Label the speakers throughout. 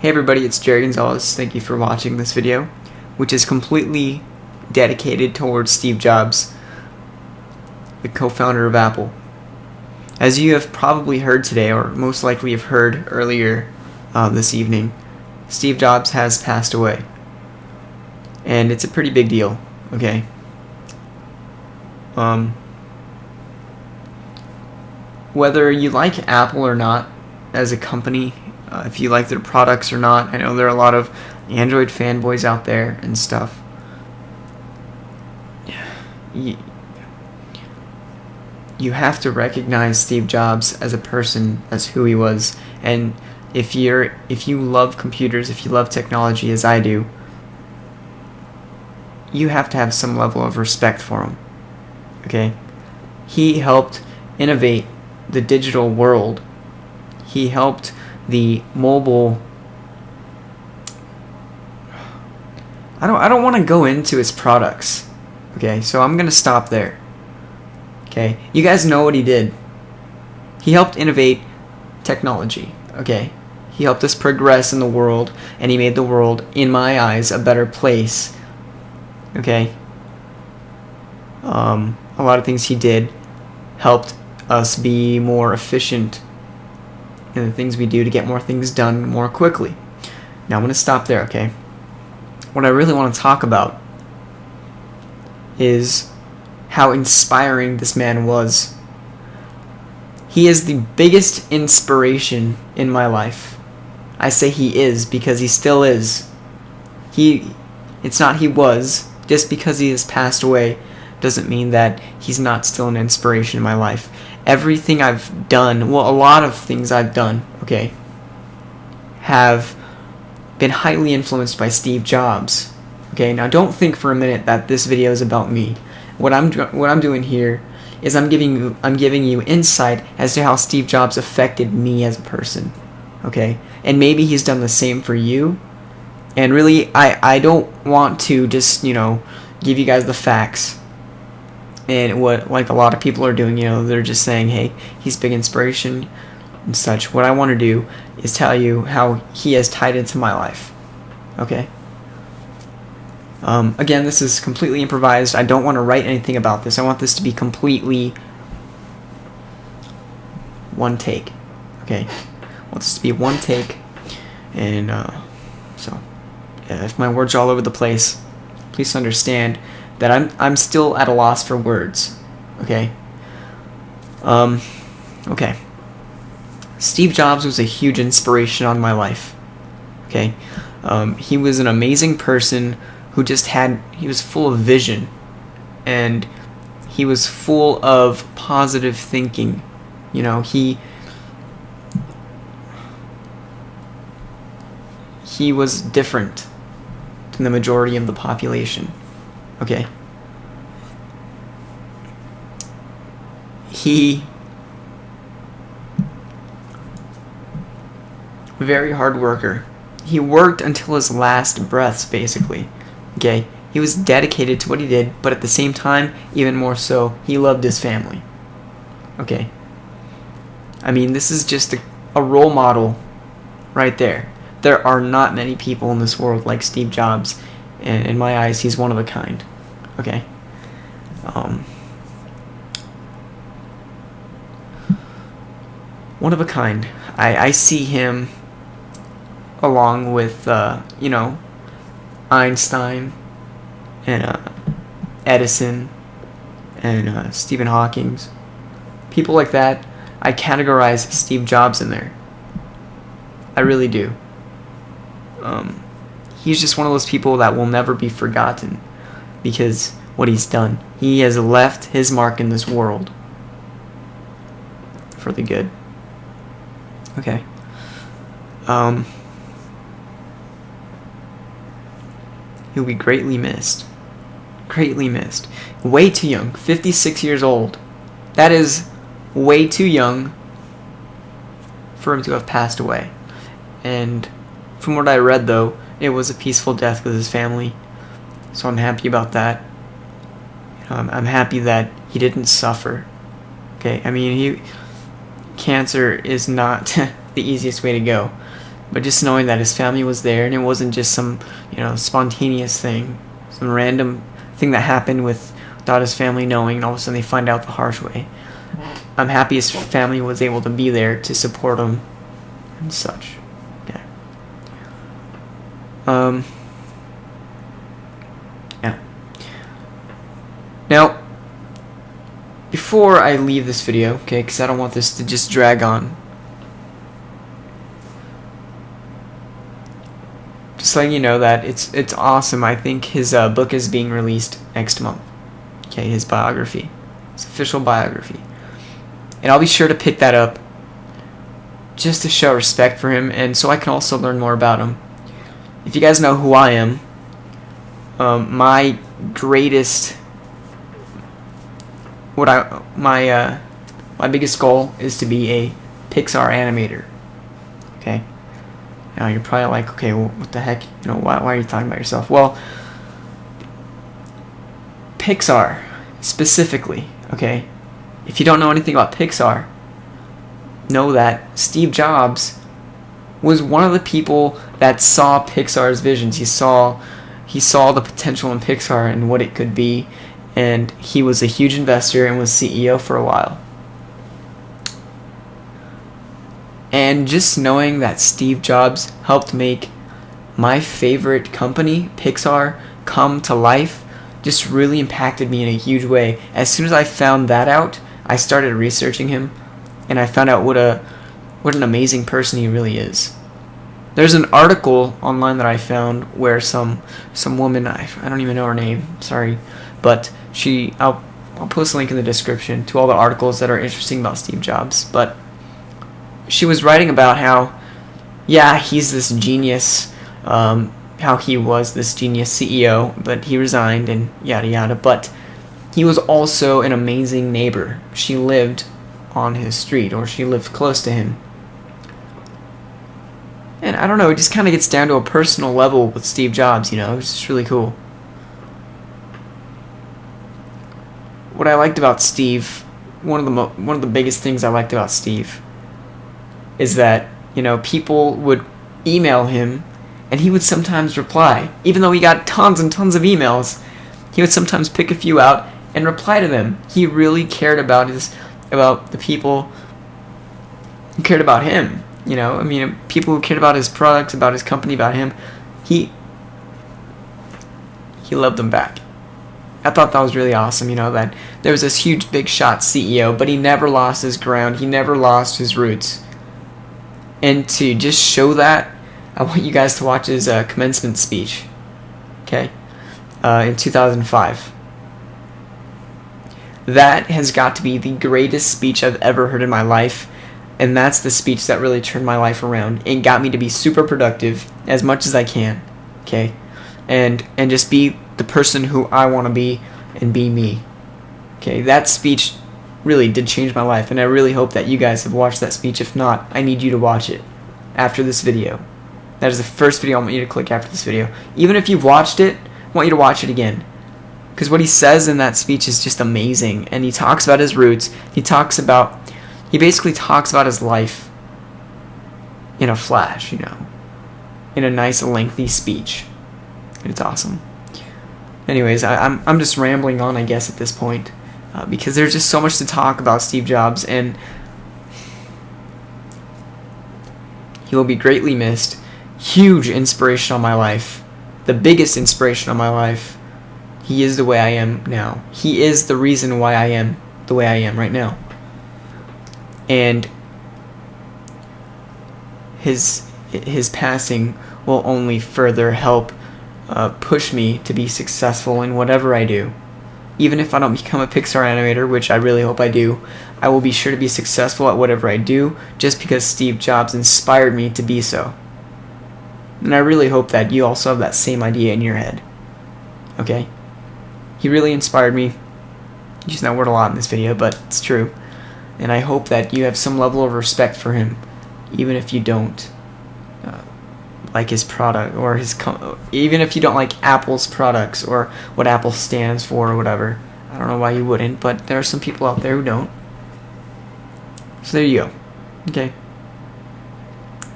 Speaker 1: Hey everybody, it's Jerry Gonzalez. Thank you for watching this video, which is completely dedicated towards Steve Jobs, the co-founder of Apple. As you have probably heard today, or most likely have heard earlier this evening, Steve Jobs has passed away. And it's a pretty big deal, okay? Whether you like Apple or not as a company, if you like their products or not, I know there are a lot of Android fanboys out there and stuff. You have to recognize Steve Jobs as a person, as who he was, and if you love computers, if you love technology as I do, you have to have some level of respect for him. Okay? He helped innovate the digital world. He helped the mobile. I don't want to go into his products. Okay, so I'm gonna stop there. Okay, you guys know what he did. He helped innovate technology. Okay, he helped us progress in the world, and he made the world, in my eyes, a better place. Okay. A lot of things he did helped us be more efficient in the things we do to get more things done more quickly. Now I'm going to stop there, okay? What I really want to talk about is how inspiring this man was. He is the biggest inspiration in my life. I say he is because he still is. It's not he was. Just because he has passed away doesn't mean that he's not still an inspiration in my life. Everything I've done, well, a lot of things I've done, okay, have been highly influenced by Steve Jobs. Okay, now don't think for a minute that this video is about me. What I'm doing here is I'm giving you insight as to how Steve Jobs affected me as a person. Okay, and maybe he's done the same for you. And really, I don't want to just, give you guys the facts. And what, like a lot of people are doing, they're just saying, hey, he's big inspiration and such. What I want to do is tell you how he has tied into my life. Okay? Again, this is completely improvised. I don't want to write anything about this. I want this to be completely one take. Okay? I want this to be one take. And, so, yeah, if my words are all over the place, please understand that I'm still at a loss for words. Okay? Okay. Steve Jobs was a huge inspiration on my life. Okay? He was an amazing person who he was full of vision, and he was full of positive thinking. He was different than the majority of the population. Okay. Very hard worker. He worked until his last breaths, basically. Okay. He was dedicated to what he did, but at the same time, even more so, he loved his family. Okay. I mean, this is just a role model right there. There are not many people in this world like Steve Jobs, and in my eyes, he's one of a kind. Okay. One of a kind. I see him along with, Einstein and Edison and Stephen Hawking. People like that, I categorize Steve Jobs in there. I really do. He's just one of those people that will never be forgotten because what he's done. He has left his mark in this world for the good. Okay. He'll be greatly missed. Greatly missed. Way too young. 56 years old. That is way too young for him to have passed away. And from what I read, though, it was a peaceful death with his family. So I'm happy about that. I'm happy that he didn't suffer. Okay, I mean, cancer is not the easiest way to go. But just knowing that his family was there, and it wasn't just some, spontaneous thing, some random thing that happened without his family knowing, and all of a sudden they find out the harsh way. I'm happy his family was able to be there to support him and such. Okay. Yeah. Now, before I leave this video, okay, because I don't want this to just drag on, just letting you know that it's awesome. I think his book is being released next month. Okay, his biography, his official biography, and I'll be sure to pick that up just to show respect for him, and so I can also learn more about him. If you guys know who I am, my greatest, my biggest goal is to be a Pixar animator. Okay. Now you're probably like, okay, well, what the heck? Why are you talking about yourself? Well, Pixar specifically. Okay. If you don't know anything about Pixar, know that Steve Jobs was one of the people that saw Pixar's visions. He saw the potential in Pixar and what it could be, and he was a huge investor and was CEO for a while. And just knowing that Steve Jobs helped make my favorite company, Pixar, come to life just really impacted me in a huge way. As soon as I found that out, I started researching him, and I found out what an amazing person he really is. There's an article online that I found where some woman, I don't even know her name, sorry, but I'll post a link in the description to all the articles that are interesting about Steve Jobs, but she was writing about how, yeah, he's this genius, how he was this genius CEO, but he resigned and yada yada, but he was also an amazing neighbor. She lived on his street, or she lived close to him. And I don't know, it just kind of gets down to a personal level with Steve Jobs, it's just really cool. What I liked about Steve, one of the biggest things I liked about Steve is that, people would email him and he would sometimes reply. Even though he got tons and tons of emails, he would sometimes pick a few out and reply to them. He really cared about the people who cared about him. People who cared about his products, about his company, about him. He loved them back. I thought that was really awesome, that there was this huge big shot CEO, but he never lost his ground. He never lost his roots. And to just show that, I want you guys to watch his commencement speech, okay, in 2005. That has got to be the greatest speech I've ever heard in my life, and that's the speech that really turned my life around and got me to be super productive as much as I can, okay, and just be the person who I want to be and be me, okay. That speech really did change my life, and I really hope that you guys have watched that speech. If not, I need you to watch it after this video. That is the first video I want you to click after this video. Even if you've watched it, I want you to watch it again, because what he says in that speech is just amazing, and he talks about his roots. He basically talks about his life in a flash, in a nice lengthy speech. It's awesome. Anyways, I'm just rambling on, I guess, at this point. Because there's just so much to talk about Steve Jobs, and he will be greatly missed. Huge inspiration on my life. The biggest inspiration on my life. He is the way I am now. He is the reason why I am the way I am right now. And his passing will only further help push me to be successful in whatever I do. Even if I don't become a Pixar animator, which I really hope I do, I will be sure to be successful at whatever I do, just because Steve Jobs inspired me to be so. And I really hope that you also have that same idea in your head. Okay? He really inspired me. I use that word a lot in this video, but it's true. And I hope that you have some level of respect for him, even if you don't like his product, or even if you don't like Apple's products or what Apple stands for or whatever. I don't know why you wouldn't, but there are some people out there who don't. So there you go. Okay.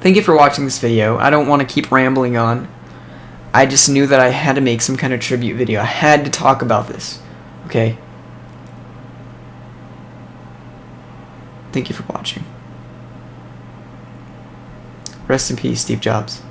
Speaker 1: Thank you for watching this video. I don't want to keep rambling on. I just knew that I had to make some kind of tribute video. I had to talk about this. Okay? Thank you for watching. Rest in peace, Steve Jobs.